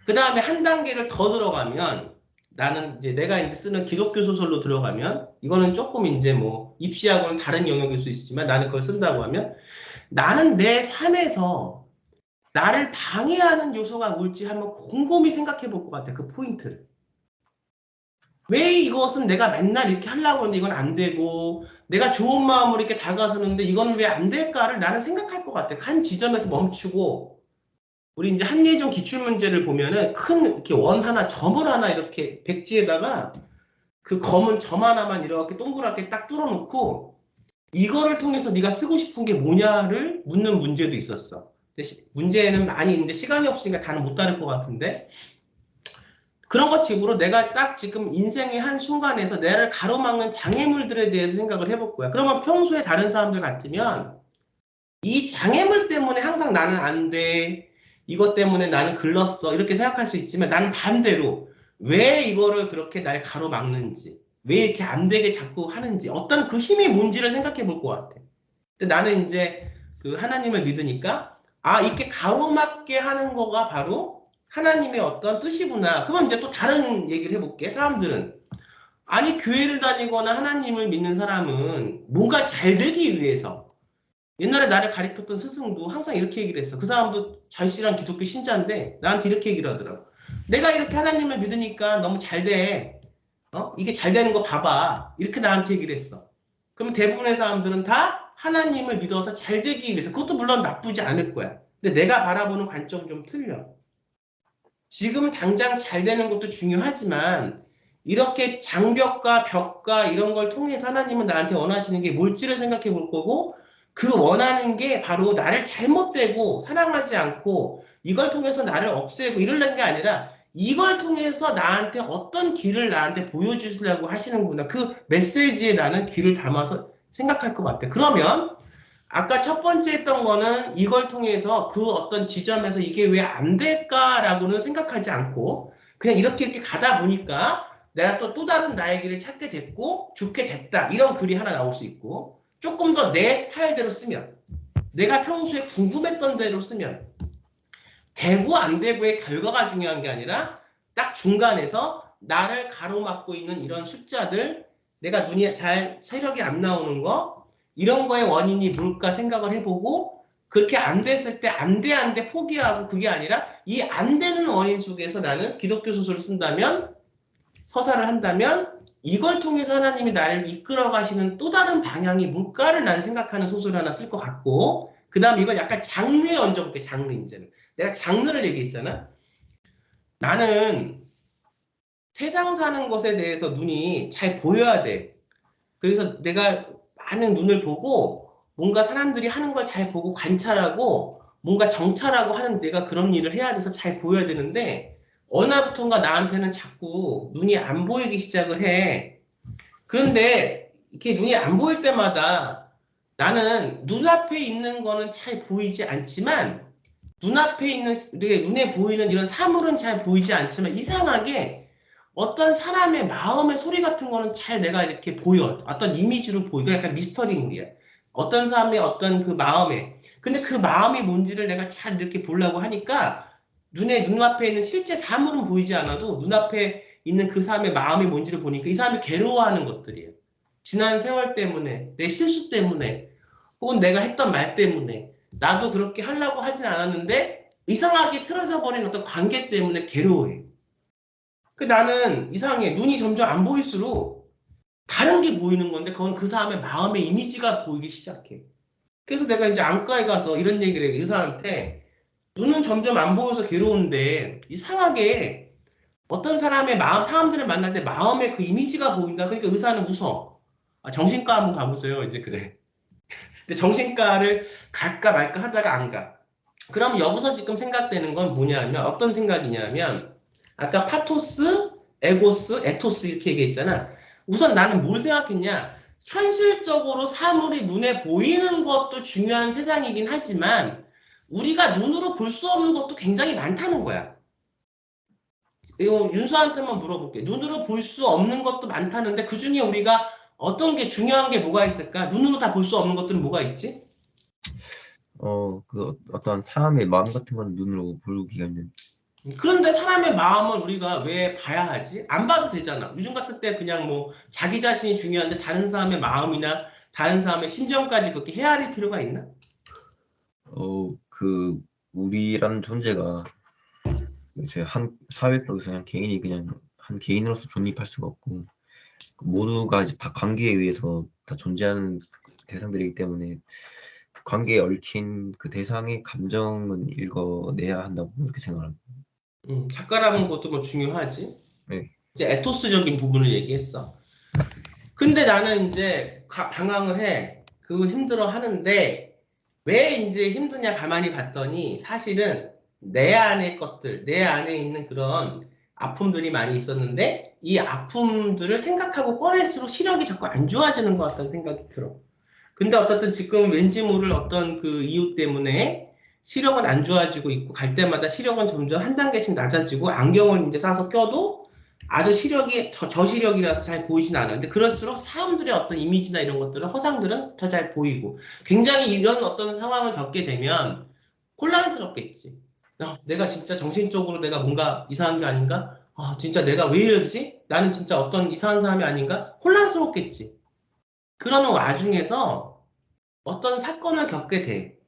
Speaker 1: 그 다음에 한 단계를 더 들어가면 나는 이제 내가 이제 쓰는 기독교 소설로 들어가면 이거는 조금 이제 뭐 입시하고는 다른 영역일 수 있지만 나는 그걸 쓴다고 하면 나는 내 삶에서 나를 방해하는 요소가 뭘지 한번 곰곰이 생각해 볼 것 같아. 그 포인트를. 왜 이것은 내가 맨날 이렇게 하려고 하는데 이건 안 되고 내가 좋은 마음으로 이렇게 다가서는데 이건 왜 안 될까를 나는 생각할 것 같아. 한 지점에서 멈추고 우리 이제 한예종 기출문제를 보면은 큰 이렇게 원 하나 점을 하나 이렇게 백지에다가 그 검은 점 하나만 이렇게 동그랗게 딱 뚫어놓고 이거를 통해서 네가 쓰고 싶은 게 뭐냐를 묻는 문제도 있었어. 문제는 많이 있는데 시간이 없으니까 다는 못 다룰 것 같은데 그런 것 식으로 내가 딱 지금 인생의 한 순간에서 나를 가로막는 장애물들에 대해서 생각을 해볼 거야. 그러면 평소에 다른 사람들 같으면 이 장애물 때문에 항상 나는 안 돼. 이것 때문에 나는 글렀어. 이렇게 생각할 수 있지만 나는 반대로 왜 이거를 그렇게 날 가로막는지, 왜 이렇게 안 되게 자꾸 하는지, 어떤 그 힘이 뭔지를 생각해 볼 것 같아. 근데 나는 이제 그 하나님을 믿으니까 아, 이렇게 가로막게 하는 거가 바로 하나님의 어떤 뜻이구나. 그럼 이제 또 다른 얘기를 해볼게. 사람들은 아니 교회를 다니거나 하나님을 믿는 사람은 뭔가 잘 되기 위해서 옛날에 나를 가르쳤던 스승도 항상 이렇게 얘기를 했어. 그 사람도 절실한 기독교 신자인데 나한테 이렇게 얘기를 하더라고. 내가 이렇게 하나님을 믿으니까 너무 잘 돼. 이게 잘 되는 거 봐봐. 이렇게 나한테 얘기를 했어. 그럼 대부분의 사람들은 다 하나님을 믿어서 잘 되기 위해서 그것도 물론 나쁘지 않을 거야. 근데 내가 바라보는 관점은 좀 틀려. 지금 당장 잘 되는 것도 중요하지만 이렇게 장벽과 벽과 이런 걸 통해서 하나님은 나한테 원하시는 게 뭘지를 생각해 볼 거고 그 원하는 게 바로 나를 잘못되고 사랑하지 않고 이걸 통해서 나를 없애고 이러려는 게 아니라 이걸 통해서 나한테 어떤 길을 나한테 보여주시려고 하시는구나. 그 메시지에 나는 귀를 담아서 생각할 것 같아. 그러면 아까 첫 번째 했던 거는 이걸 통해서 그 어떤 지점에서 이게 왜 안 될까라고는 생각하지 않고 그냥 이렇게 가다 보니까 내가 또 다른 나의 길을 찾게 됐고 좋게 됐다. 이런 글이 하나 나올 수 있고 조금 더 내 스타일대로 쓰면 내가 평소에 궁금했던 대로 쓰면 되고 안 되고의 결과가 중요한 게 아니라 딱 중간에서 나를 가로막고 있는 이런 숫자들 내가 눈이 잘 세력이 안 나오는 거 이런 거의 원인이 뭘까 생각을 해보고 그렇게 안 됐을 때 안 돼 포기하고 그게 아니라 이 안 되는 원인 속에서 나는 기독교 소설을 쓴다면 서사를 한다면 이걸 통해서 하나님이 나를 이끌어 가시는 또 다른 방향이 뭘까를 난 생각하는 소설 하나 쓸 것 같고 그 다음 이걸 약간 장르에 얹어볼게. 장르 이제는. 내가 장르를 얘기했잖아. 나는 세상 사는 것에 대해서 눈이 잘 보여야 돼. 그래서 내가 많은 눈을 보고 뭔가 사람들이 하는 걸 잘 보고 관찰하고 뭔가 정찰하고 하는 내가 그런 일을 해야 돼서 잘 보여야 되는데 어느 날부턴가 나한테는 자꾸 눈이 안 보이기 시작을 해. 그런데 이렇게 눈이 안 보일 때마다 나는 눈앞에 있는 거는 잘 보이지 않지만 눈앞에 있는 내 눈에 보이는 이런 사물은 잘 보이지 않지만 이상하게 어떤 사람의 마음의 소리 같은 거는 잘 내가 이렇게 보여. 어떤 이미지로 보이고 약간 미스터리물이야. 어떤 사람의 어떤 그 마음에. 근데 그 마음이 뭔지를 내가 잘 이렇게 보려고 하니까 눈앞에 있는 실제 사물은 보이지 않아도 눈앞에 있는 그 사람의 마음이 뭔지를 보니까 이 사람이 괴로워하는 것들이에요. 지난 세월 때문에, 내 실수 때문에, 혹은 내가 했던 말 때문에 나도 그렇게 하려고 하진 않았는데 이상하게 틀어져 버린 어떤 관계 때문에 괴로워해. 그 나는 이상해. 눈이 점점 안 보일수록 다른 게 보이는 건데 그건 그 사람의 마음의 이미지가 보이기 시작해. 그래서 내가 이제 안과에 가서 이런 얘기를 해. 의사한테 눈은 점점 안 보여서 괴로운데 이상하게 어떤 사람의 마음, 사람들을 만날 때 마음의 그 이미지가 보인다. 그러니까 의사는 웃어. 아, 정신과 한번 가보세요. 이제 그래. 근데 정신과를 갈까 말까 하다가 안 가. 그럼 여기서 지금 생각되는 건 뭐냐면 어떤 생각이냐면 아까 파토스, 에고스, 에토스 이렇게 얘기했잖아. 우선 나는 뭘 생각했냐? 현실적으로 사물이 눈에 보이는 것도 중요한 세상이긴 하지만 우리가 눈으로 볼 수 없는 것도 굉장히 많다는 거야. 이거 윤수한테만 물어볼게. 눈으로 볼 수 없는 것도 많다는데 그중에 우리가 어떤 게 중요한 게 뭐가 있을까? 눈으로 다 볼 수 없는 것들은 뭐가 있지?
Speaker 2: 그 어떤 사람의 마음 같은 건 눈으로 보기가 힘든.
Speaker 1: 그런데 사람의 마음을 우리가 왜 봐야 하지? 안 봐도 되잖아. 요즘 같은 때 그냥 뭐 자기 자신이 중요한데 다른 사람의 마음이나 다른 사람의 심정까지 그렇게 헤아릴 필요가 있나?
Speaker 2: 그 우리라는 존재가 이제 한 사회 속에서 그냥 한 개인으로서 존립할 수가 없고 그 모두가 이제 다 관계에 의해서 다 존재하는 대상들이기 때문에 그 관계에 얽힌 그 대상의 감정은 읽어내야 한다고 이렇게 생각합니다.
Speaker 1: 작가라는 것도 뭐 중요하지.
Speaker 2: 네.
Speaker 1: 이제 에토스적인 부분을 얘기했어. 근데 나는 이제 방황을 해. 그거 힘들어 하는데 왜 이제 힘드냐 가만히 봤더니 사실은 내 안의 것들, 내 안에 있는 그런 아픔들이 많이 있었는데 이 아픔들을 생각하고 꺼낼수록 시력이 자꾸 안 좋아지는 것 같다는 생각이 들어. 근데 어떻든 지금 왠지 모를 어떤 그 이유 때문에 시력은 안 좋아지고 있고 갈 때마다 시력은 점점 한 단계씩 낮아지고 안경을 이제 사서 껴도 아주 시력이 저시력이라서 잘 보이진 않아요. 근데 그럴수록 사람들의 어떤 이미지나 이런 것들은 허상들은 더 잘 보이고 굉장히 이런 어떤 상황을 겪게 되면 혼란스럽겠지. 내가 진짜 정신적으로 내가 뭔가 이상한 게 아닌가? 아, 진짜 내가 왜 이러지? 나는 진짜 어떤 이상한 사람이 아닌가? 혼란스럽겠지. 그러는 와중에서 어떤 사건을 겪게 돼.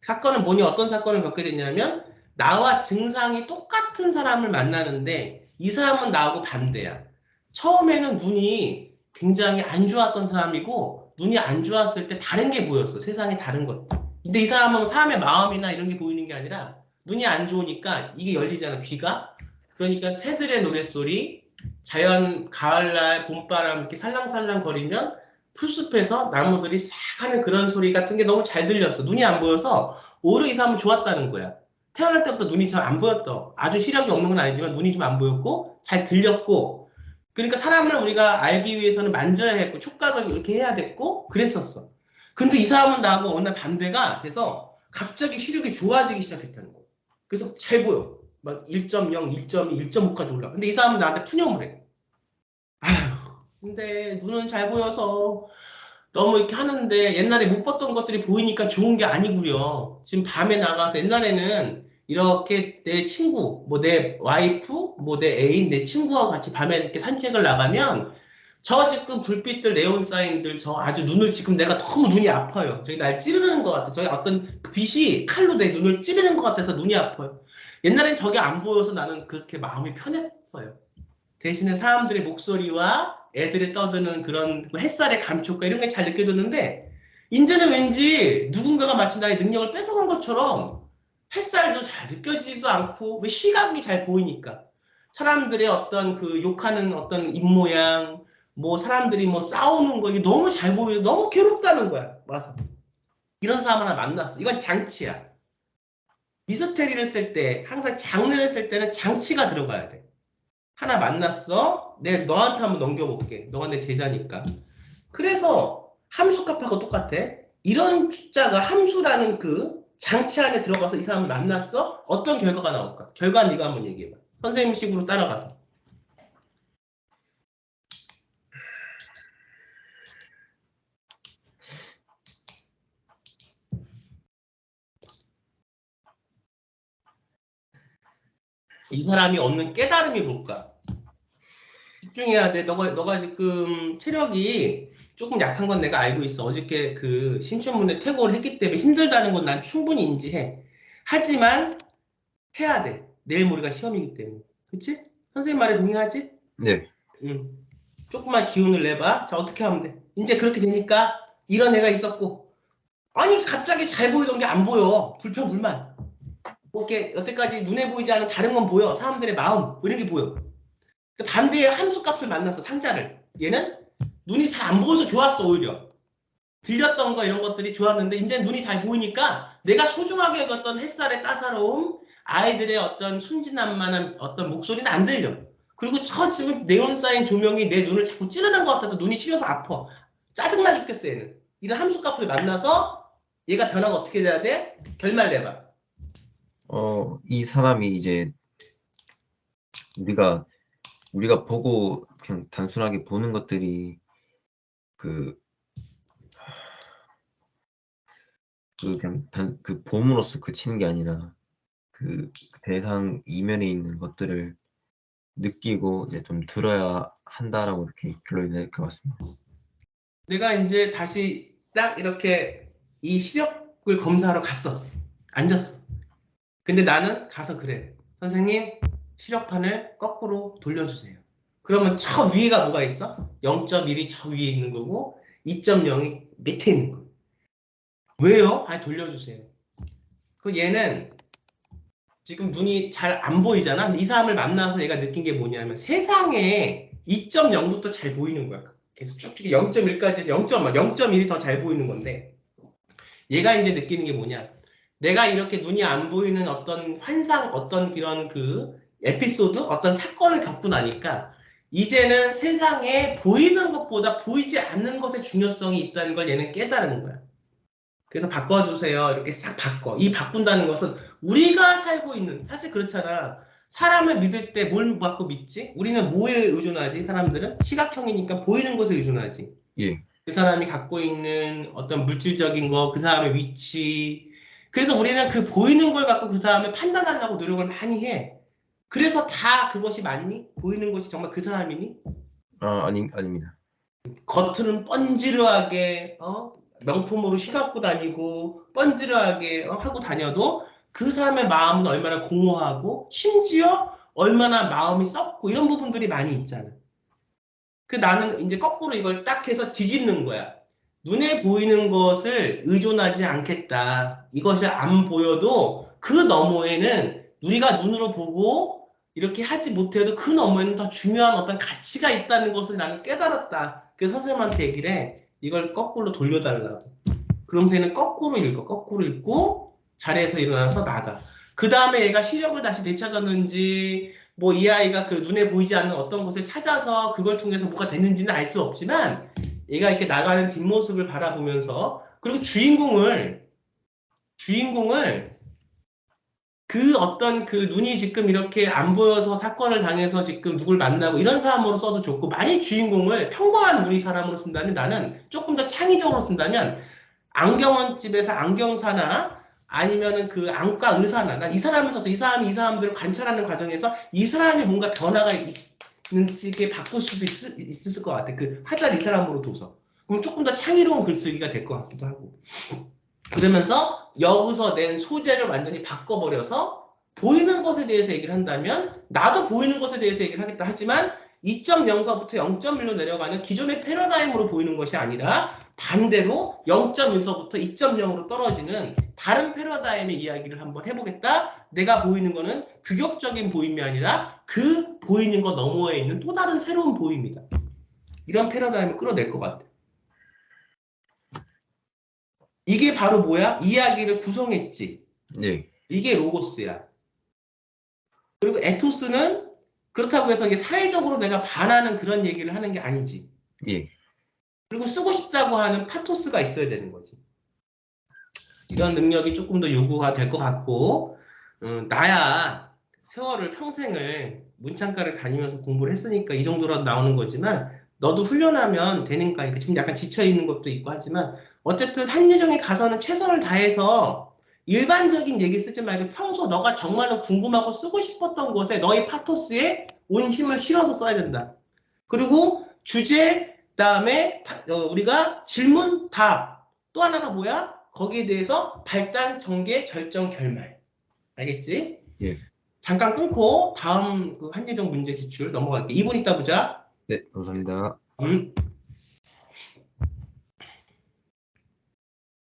Speaker 1: 사건은 뭐니 어떤 사건을 겪게 되냐면 나와 증상이 똑같은 사람을 만나는데 이 사람은 나하고 반대야. 처음에는 눈이 굉장히 안 좋았던 사람이고 눈이 안 좋았을 때 다른 게 보였어. 세상에 다른 것. 근데 이 사람은 사람의 마음이나 이런 게 보이는 게 아니라 눈이 안 좋으니까 이게 열리잖아. 귀가. 그러니까 새들의 노랫소리, 자연 가을날 봄바람 이렇게 살랑살랑 거리면 풀숲에서 나무들이 싹 하는 그런 소리 같은 게 너무 잘 들렸어. 눈이 안 보여서 오히려 이 사람은 좋았다는 거야. 태어날 때부터 눈이 잘 안 보였다. 아주 시력이 없는 건 아니지만 눈이 좀 안 보였고 잘 들렸고 그러니까 사람을 우리가 알기 위해서는 만져야 했고 촉각을 이렇게 해야 됐고 그랬었어. 근데 이 사람은 나하고 어느 날 반대가 돼서 갑자기 시력이 좋아지기 시작했다는 거야. 그래서 잘 보여. 막 1.0, 1.2, 1.5까지 올라. 근데 이 사람은 나한테 푸념을 해. 아휴, 근데 눈은 잘 보여서 너무 이렇게 하는데 옛날에 못 봤던 것들이 보이니까 좋은 게 아니고요. 지금 밤에 나가서 옛날에는 이렇게 내 친구, 뭐 내 와이프, 뭐 내 애인, 내 친구와 같이 밤에 이렇게 산책을 나가면 저 지금 불빛들, 네온 사인들, 저 아주 눈을 지금 내가 너무 눈이 아파요. 저기 날 찌르는 것 같아. 저기 어떤 그 빛이 칼로 내 눈을 찌르는 것 같아서 눈이 아파요. 옛날엔 저게 안 보여서 나는 그렇게 마음이 편했어요. 대신에 사람들의 목소리와 애들이 떠드는 그런 햇살의 감촉과 이런 게 잘 느껴졌는데, 이제는 왠지 누군가가 마치 나의 능력을 뺏어간 것처럼 햇살도 잘 느껴지지도 않고, 왜 시각이 잘 보이니까. 사람들의 어떤 그 욕하는 어떤 입모양, 뭐 사람들이 뭐 싸우는 거, 이게 너무 잘 보여서 너무 괴롭다는 거야. 와서. 이런 사람 하나 만났어. 이건 장치야. 미스테리를 쓸 때, 항상 장르를 쓸 때는 장치가 들어가야 돼. 하나 만났어. 내가 너한테 한번 넘겨볼게. 너가 내 제자니까. 그래서 함수값하고 똑같아. 이런 숫자가 함수라는 그 장치 안에 들어가서 이 사람을 만났어. 어떤 결과가 나올까? 결과 네가 한번 얘기해봐. 선생님 식으로 따라가서. 이 사람이 얻는 깨달음이 뭘까? 집중해야 돼. 너가 지금 체력이 조금 약한 건 내가 알고 있어. 어저께 그 신춘문예 퇴고를 했기 때문에 힘들다는 건 난 충분히 인지해. 하지만 해야 돼. 내일 모레가 시험이기 때문에. 그치? 선생님 말에 동의하지?
Speaker 2: 네.
Speaker 1: 응. 조금만 기운을 내봐. 자, 어떻게 하면 돼? 이제 그렇게 되니까 이런 애가 있었고. 아니, 갑자기 잘 보이던 게 안 보여. 불평불만. 뭐 이렇게 여태까지 눈에 보이지 않은 다른 건 보여. 사람들의 마음, 뭐 이런 게 보여. 근데 반대의 함수값을 만났어, 상자를. 얘는 눈이 잘 안 보여서 좋았어, 오히려. 들렸던 거 이런 것들이 좋았는데 이제 눈이 잘 보이니까 내가 소중하게 여겼던 햇살의 따사로움, 아이들의 어떤 순진함만한 어떤 목소리는 안 들려. 그리고 저 지금 네온사인 조명이 내 눈을 자꾸 찌르는 것 같아서 눈이 시려서 아파. 짜증나 죽겠어, 얘는. 이런 함수값을 만나서 얘가 변화가 어떻게 돼야 돼? 결말 내봐.
Speaker 2: 이 사람이 이제 우리가 보고 그냥 단순하게 보는 것들이 그 그냥 그 봄으로서 그치는 게 아니라 그 대상 이면에 있는 것들을 느끼고 이제 좀 들어야 한다라고 이렇게 결론이 낼 것 같습니다.
Speaker 1: 내가 이제 다시 딱 이렇게 이 시력을 검사하러 갔어. 앉았어. 근데 나는 가서 그래. 선생님, 시력판을 거꾸로 돌려주세요. 그러면 저 위에가 뭐가 있어? 0.1이 저 위에 있는 거고 2.0이 밑에 있는 거예요. 왜요? 아니, 돌려주세요. 그 얘는 지금 눈이 잘 안 보이잖아. 근데 이 사람을 만나서 얘가 느낀 게 뭐냐면 세상에 2.0부터 잘 보이는 거야. 계속 쭉쭉 0.1까지 0.1이 더 잘 보이는 건데 얘가 이제 느끼는 게 뭐냐? 내가 이렇게 눈이 안 보이는 어떤 환상, 어떤 그런 그 에피소드, 어떤 사건을 겪고 나니까 이제는 세상에 보이는 것보다 보이지 않는 것의 중요성이 있다는 걸 얘는 깨달은 거야. 그래서 바꿔주세요. 이렇게 싹 바꿔. 이 바꾼다는 것은 우리가 살고 있는, 사실 그렇잖아. 사람을 믿을 때 뭘 받고 믿지? 우리는 뭐에 의존하지? 사람들은? 시각형이니까 보이는 것에 의존하지.
Speaker 2: 예.
Speaker 1: 그 사람이 갖고 있는 어떤 물질적인 거, 그 사람의 위치. 그래서 우리는 그 보이는 걸 갖고 그 사람을 판단하려고 노력을 많이 해. 그래서 다 그것이 맞니? 보이는 것이 정말 그 사람이니?
Speaker 2: 아닙니다.
Speaker 1: 겉은 뻔지르하게 명품으로 휘갖고 다니고 뻔지르하게 하고 다녀도 그 사람의 마음은 얼마나 공허하고 심지어 얼마나 마음이 썩고 이런 부분들이 많이 있잖아. 그 나는 이제 거꾸로 이걸 딱 해서 뒤집는 거야. 눈에 보이는 것을 의존하지 않겠다. 이것이 안 보여도 그 너머에는 우리가 눈으로 보고 이렇게 하지 못해도 그 너머에는 더 중요한 어떤 가치가 있다는 것을 나는 깨달았다. 그래서 선생님한테 얘기를 해. 이걸 거꾸로 돌려달라고. 그러면서 얘는 거꾸로 읽어. 거꾸로 읽고 자리에서 일어나서 나가. 그 다음에 얘가 시력을 다시 되찾았는지 뭐 이 아이가 그 눈에 보이지 않는 어떤 것을 찾아서 그걸 통해서 뭐가 됐는지는 알 수 없지만 얘가 이렇게 나가는 뒷모습을 바라보면서 그리고 주인공을 그 어떤 그 눈이 지금 이렇게 안 보여서 사건을 당해서 지금 누굴 만나고 이런 사람으로 써도 좋고 만약 주인공을 평범한 우리 사람으로 쓴다면 나는 조금 더 창의적으로 쓴다면 안경원집에서 안경사나 아니면은 그 안과 의사나 난 이 사람을 써서 이 사람이 이 사람들을 관찰하는 과정에서 이 사람이 뭔가 변화가 식의 바꿀 수도 있을 것 같아. 그 하자 이 사람으로 둬서. 그럼 조금 더 창의로운 글쓰기가 될 것 같기도 하고. 그러면서 여기서 낸 소재를 완전히 바꿔버려서 보이는 것에 대해서 얘기를 한다면 나도 보이는 것에 대해서 얘기를 하겠다 하지만 2.0서부터 0.1로 내려가는 기존의 패러다임으로 보이는 것이 아니라 반대로 0.1서부터 2.0으로 떨어지는 다른 패러다임의 이야기를 한번 해보겠다. 내가 보이는 거는 규격적인 보임이 아니라 그 보이는 것 너머에 있는 또 다른 새로운 보임이다. 이런 패러다임을 끌어낼 것 같아. 이게 바로 뭐야? 이야기를 구성했지.
Speaker 2: 네.
Speaker 1: 이게 로고스야. 그리고 에토스는 그렇다고 해서 이게 사회적으로 내가 반하는 그런 얘기를 하는 게 아니지.
Speaker 2: 예.
Speaker 1: 그리고 쓰고 싶다고 하는 파토스가 있어야 되는 거지. 이런 능력이 조금 더 요구가 될 것 같고, 나야 세월을 평생을 문창가를 다니면서 공부를 했으니까 이 정도라도 나오는 거지만 너도 훈련하면 되는 거니까 지금 약간 지쳐있는 것도 있고 하지만 어쨌든 한예종에 가서는 최선을 다해서 일반적인 얘기 쓰지 말고 평소 너가 정말로 궁금하고 쓰고 싶었던 곳에 너의 파토스에 온 힘을 실어서 써야 된다. 그리고 주제, 그다음에 우리가 질문, 답. 또 하나가 뭐야? 거기에 대해서 발단, 전개, 절정, 결말. 알겠지?
Speaker 2: 예.
Speaker 1: 잠깐 끊고 다음 그 한예종 문제 기출 넘어갈게. 2분 있다 보자.
Speaker 2: 네, 감사합니다.